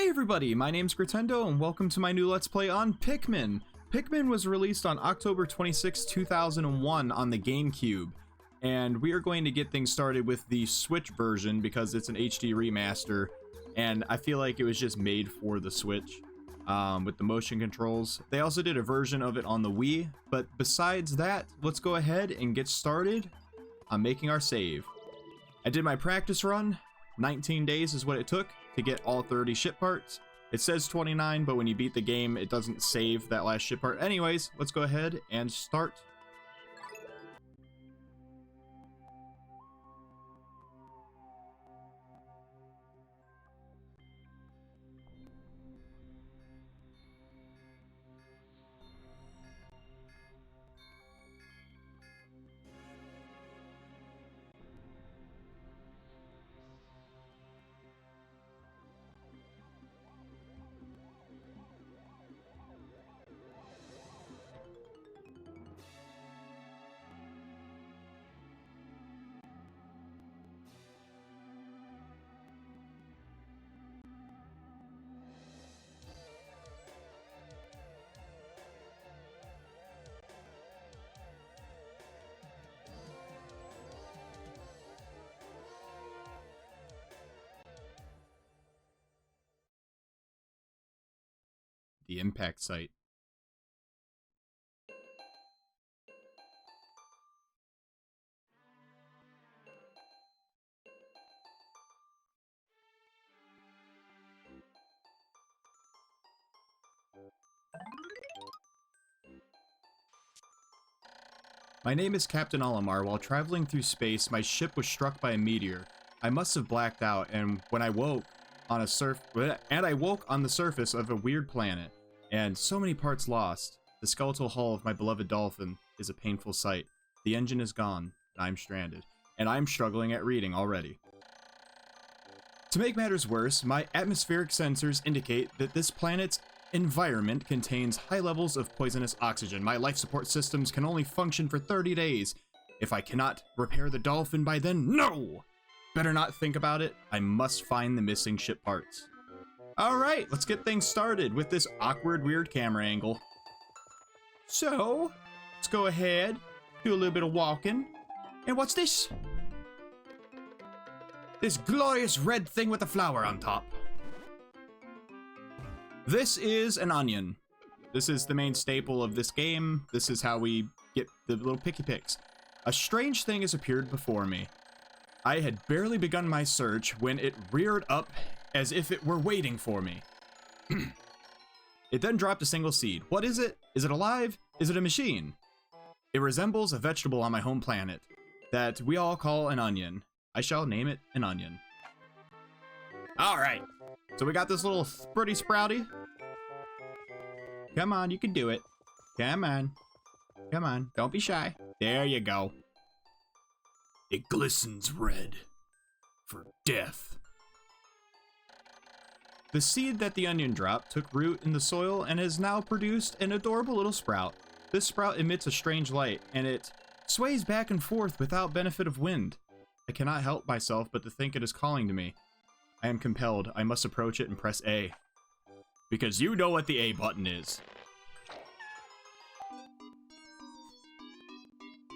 Hey everybody, my name's Gritendo and welcome to my new Let's Play on Pikmin. Pikmin was released on October 26, 2001 on the GameCube, and we are going to get things started with the Switch version because it's an HD remaster, and I feel like it was just made for the Switch with the motion controls. They also did a version of it on the Wii, but besides that, let's go ahead and get started on making our save. I did my practice run. 19 days is what it took to get all 30 ship parts. It says 29, but when you beat the game, it doesn't save that last ship part. Anyways, let's go ahead and start. The impact site. My name is Captain Olimar. While traveling through space, my ship was struck by a meteor. I must have blacked out, and when I woke on I woke on the surface of a weird planet, and so many parts lost. The skeletal hull of my beloved dolphin is a painful sight. The engine is gone, and I'm stranded, and I'm struggling at reading already. To make matters worse, my atmospheric sensors indicate that this planet's environment contains high levels of poisonous oxygen. My life support systems can only function for 30 days. If I cannot repair the dolphin by then, no! Better not think about it. I must find the missing ship parts. Alright, let's get things started with this awkward, weird camera angle. So, let's go ahead, do a little bit of walking. And what's this? This glorious red thing with a flower on top. This is an onion. This is the main staple of this game. This is how we get the little picky picks. A strange thing has appeared before me. I had barely begun my search when it reared up as if it were waiting for me. It then dropped a single seed. What is it? Is it alive? Is it a machine? It resembles a vegetable on my home planet that we all call an onion. I shall name it an onion. Alright, so we got this little spritty sprouty. Come on, you can do it. Come on. Come on, don't be shy. There you go. It glistens red for death. The seed that the onion dropped took root in the soil and has now produced an adorable little sprout. This sprout emits a strange light, and it sways back and forth without benefit of wind. I cannot help myself but to think it is calling to me. I am compelled. I must approach it and press A. Because you know what the A button is.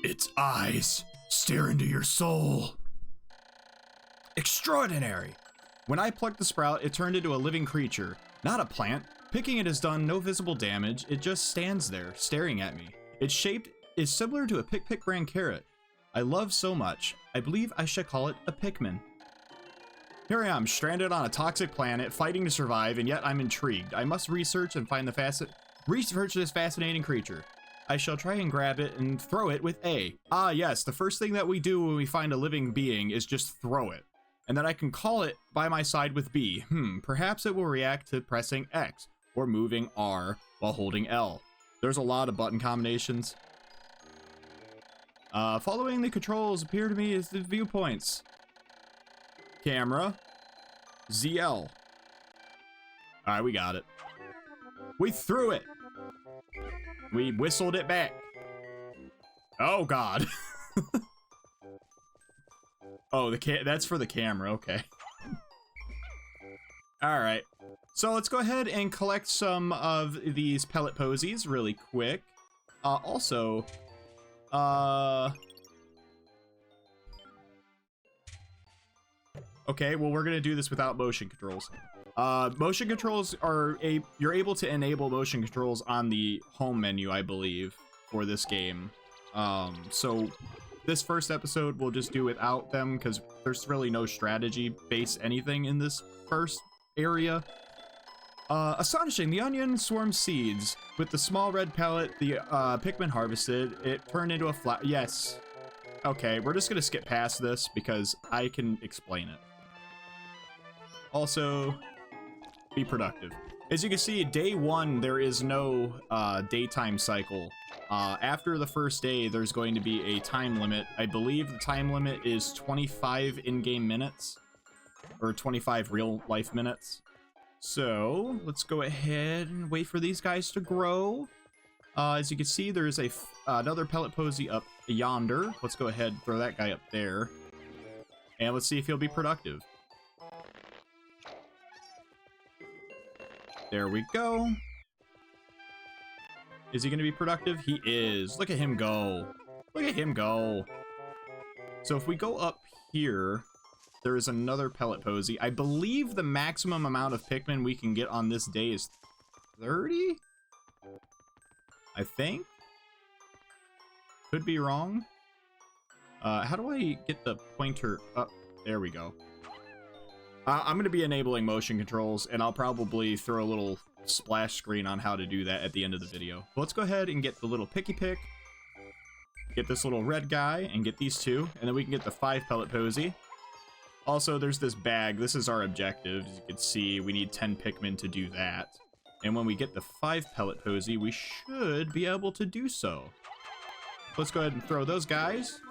Its eyes stare into your soul. Extraordinary! When I plucked the sprout, it turned into a living creature, not a plant. Picking it has done no visible damage. It just stands there, staring at me. Its shape is similar to a Pick brand carrot. I love so much. I believe I should call it a Pikmin. Here I am, stranded on a toxic planet, fighting to survive, and yet I'm intrigued. I must research and find research this fascinating creature. I shall try and grab it and throw it with A. Ah yes, the first thing that we do when we find a living being is just throw it. And then I can call it by my side with B. Perhaps it will react to pressing X, or moving R while holding L. There's a lot of button combinations. Following the controls appear to me as the viewpoints. Camera, ZL. Alright, we got it. We threw it. We whistled it back. Oh god. Oh, that's for the camera, okay. Alright. So let's go ahead and collect some of these pellet posies really quick. Also, okay, well, we're gonna do this without motion controls. Motion controls are you're able to enable motion controls on the home menu, I believe, for this game. So this first episode we'll just do without them because there's really no strategy based anything in this first area. Astonishing, the onion swarmed seeds. With the small red pellet the Pikmin harvested, it turned into a flower. Yes. Okay, we're just gonna skip past this because I can explain it. Also, be productive. As you can see, day 1, there is no daytime cycle. After the first day, there's going to be a time limit. I believe the time limit is 25 in-game minutes, or 25 real-life minutes. So, let's go ahead and wait for these guys to grow. As you can see, there's another pellet posy up yonder. Let's go ahead and throw that guy up there. And let's see if he'll be productive. There we go. Is he going to be productive? He is. Look at him go. Look at him go. So if we go up here, there is another pellet posy. I believe the maximum amount of Pikmin we can get on this day is 30? I think? Could be wrong. How do I get the pointer up? There we go. I'm going to be enabling motion controls, and I'll probably throw a little splash screen on how to do that at the end of the video. Let's go ahead and get the little picky pick, get this little red guy, and get these 2, and then we can get the 5 pellet posy. Also, there's this bag. This is our objective. As you can see, we need 10 Pikmin to do that. And when we get the 5 pellet posy, we should be able to do so. Let's go ahead and throw those guys.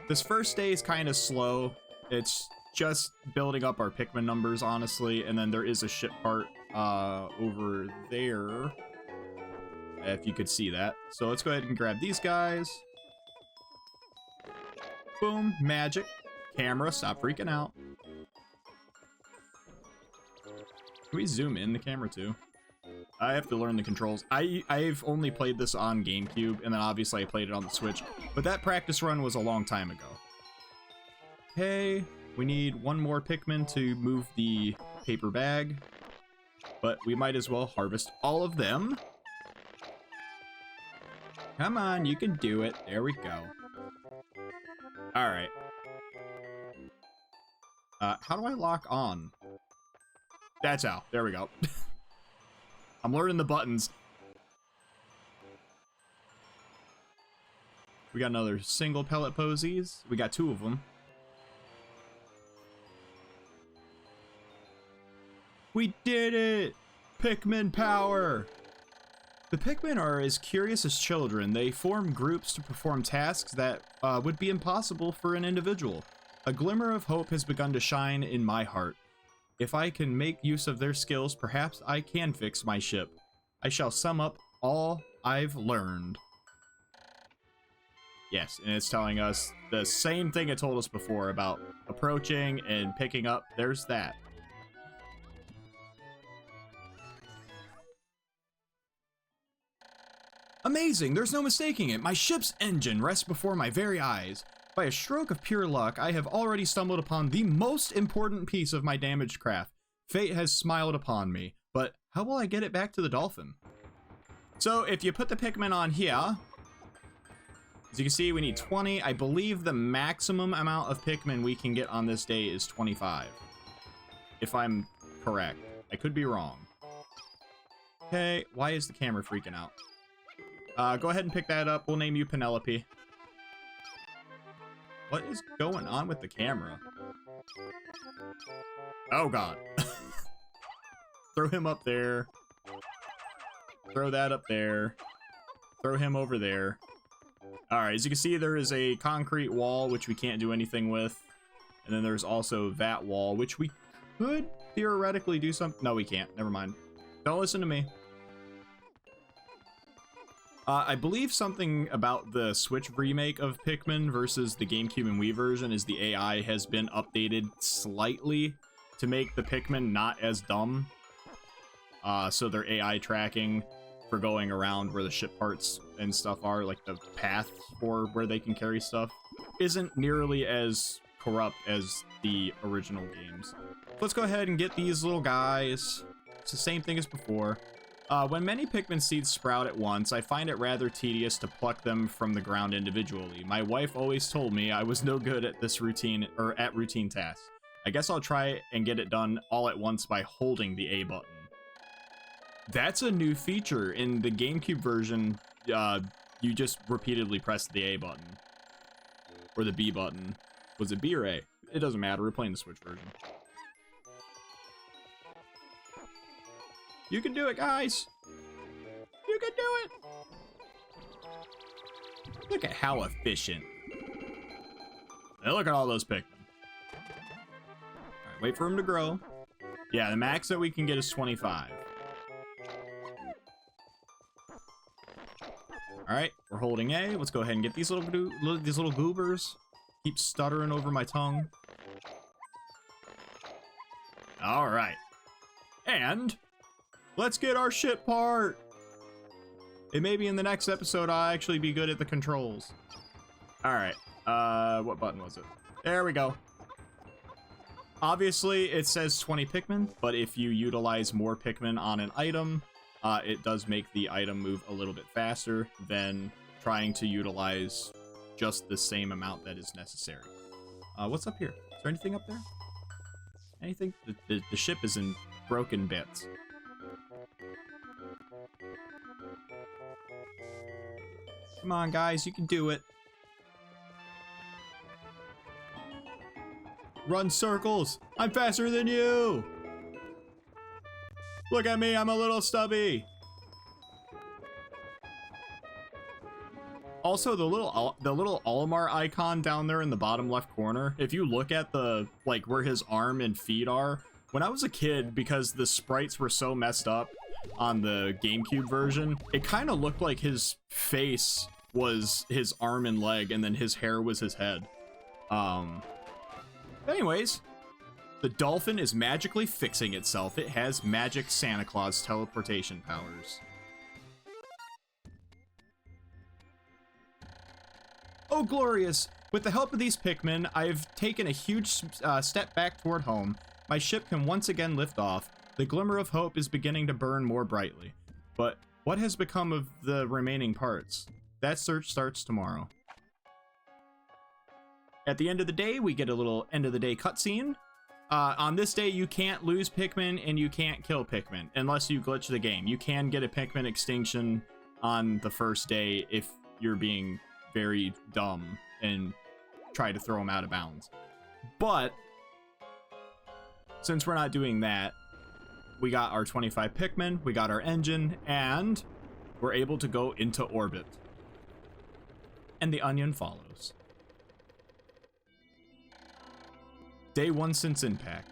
This first day is kind of slow. It's just building up our Pikmin numbers, honestly. And then there is a ship part over there, if you could see that. So let's go ahead and grab these guys. Boom, magic. Camera, stop freaking out. Can we zoom in the camera too? I have to learn the controls. I've only played this on GameCube, and then obviously I played it on the Switch, but that practice run was a long time ago. Okay, we need 1 more Pikmin to move the paper bag, but we might as well harvest all of them. Come on, you can do it. There we go. Alright. How do I lock on? That's how. There we go. I'm learning the buttons. We got another single pellet posies. We got 2 of them. We did it! Pikmin power! The Pikmin are as curious as children. They form groups to perform tasks that would be impossible for an individual. A glimmer of hope has begun to shine in my heart. If I can make use of their skills, perhaps I can fix my ship. I shall sum up all I've learned. Yes, and it's telling us the same thing it told us before about approaching and picking up. There's that. Amazing! There's no mistaking it. My ship's engine rests before my very eyes. By a stroke of pure luck, I have already stumbled upon the most important piece of my damaged craft. Fate has smiled upon me, but how will I get it back to the dolphin? So if you put the Pikmin on here, as you can see, we need 20. I believe the maximum amount of Pikmin we can get on this day is 25. If I'm correct. I could be wrong. Okay, why is the camera freaking out? Go ahead and pick that up. We'll name you Penelope. What is going on with the camera? Oh god. Throw him up there. Throw that up there. Throw him over there. Alright, as you can see, there is a concrete wall, which we can't do anything with. And then there's also that wall, which we could theoretically do something. No, we can't. Never mind. Don't listen to me. I believe something about the Switch remake of Pikmin versus the GameCube and Wii version is the AI has been updated slightly. to make the Pikmin not as dumb. So their AI tracking for going around where the ship parts and stuff are, like the path for where they can carry stuff, isn't nearly as corrupt as the original games. Let's go ahead and get these little guys. It's the same thing as before. When many Pikmin seeds sprout at once, I find it rather tedious to pluck them from the ground individually. My wife always told me I was no good at this routine, or at routine tasks. I guess I'll try and get it done all at once by holding the A button. That's a new feature. In the GameCube version, you just repeatedly press the A button. Or the B button. Was it B or A? It doesn't matter, we're playing the Switch version. You can do it, guys! You can do it! Look at how efficient. And look at all those Pikmin. Alright, wait for them to grow. Yeah, the max that we can get is 25. Alright, we're holding A. Let's go ahead and get these little goobers. Keep stuttering over my tongue. Alright. And let's get our ship part. And maybe in the next episode I'll actually be good at the controls. Alright. What button was it? There we go. Obviously it says 20 Pikmin, but if you utilize more Pikmin on an item, it does make the item move a little bit faster than trying to utilize just the same amount that is necessary. What's up here? Is there anything up there? Anything? The ship is in broken bits. Come on, guys, you can do it. Run circles! I'm faster than you! Look at me, I'm a little stubby. Also, the little Olimar icon down there in the bottom left corner, if you look at the, like, where his arm and feet are, when I was a kid, because the sprites were so messed up on the GameCube version, it kind of looked like his face was his arm and leg, and then his hair was his head. Anyways, the dolphin is magically fixing itself. It has magic Santa Claus teleportation powers. Oh, glorious! With the help of these Pikmin, I've taken a huge step back toward home. My ship can once again lift off. The glimmer of hope is beginning to burn more brightly. But what has become of the remaining parts? That search starts tomorrow. At the end of the day, we get a little end of the day cutscene. On this day, you can't lose Pikmin and you can't kill Pikmin unless you glitch the game. You can get a Pikmin extinction on the first day if you're being very dumb and try to throw them out of bounds. But since we're not doing that, we got our 25 Pikmin, we got our engine, and we're able to go into orbit. And the onion follows. Day 1 since impact.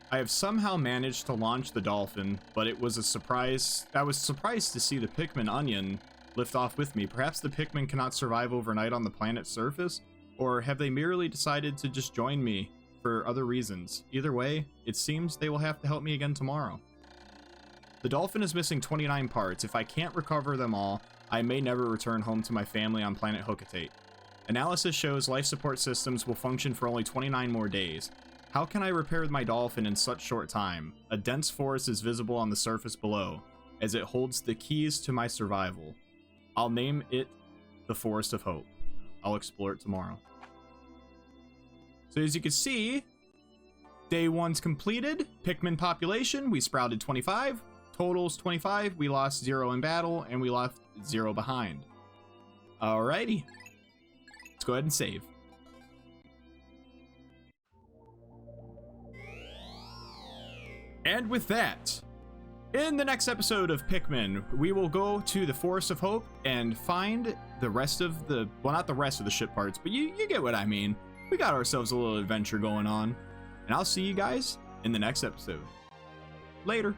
I have somehow managed to launch the Dolphin, but it was a surprise. I was surprised to see the Pikmin onion lift off with me. Perhaps the Pikmin cannot survive overnight on the planet's surface, or have they merely decided to just join me for other reasons? Either way, it seems they will have to help me again tomorrow. The Dolphin is missing 29 parts. If I can't recover them all, I may never return home to my family on planet Hocotate. Analysis shows life support systems will function for only 29 more days. How can I repair my Dolphin in such short time? A dense forest is visible on the surface below, as it holds the keys to my survival. I'll name it the Forest of Hope. I'll explore it tomorrow. So as you can see, day 1's completed. Pikmin population, we sprouted 25. Totals 25. We lost 0 in battle, and we left 0 behind. Alrighty. Let's go ahead and save. And with that, in the next episode of Pikmin, we will go to the Forest of Hope and find the rest of the, well, not the rest of the ship parts, but you get what I mean. We got ourselves a little adventure going on, and I'll see you guys in the next episode. Later.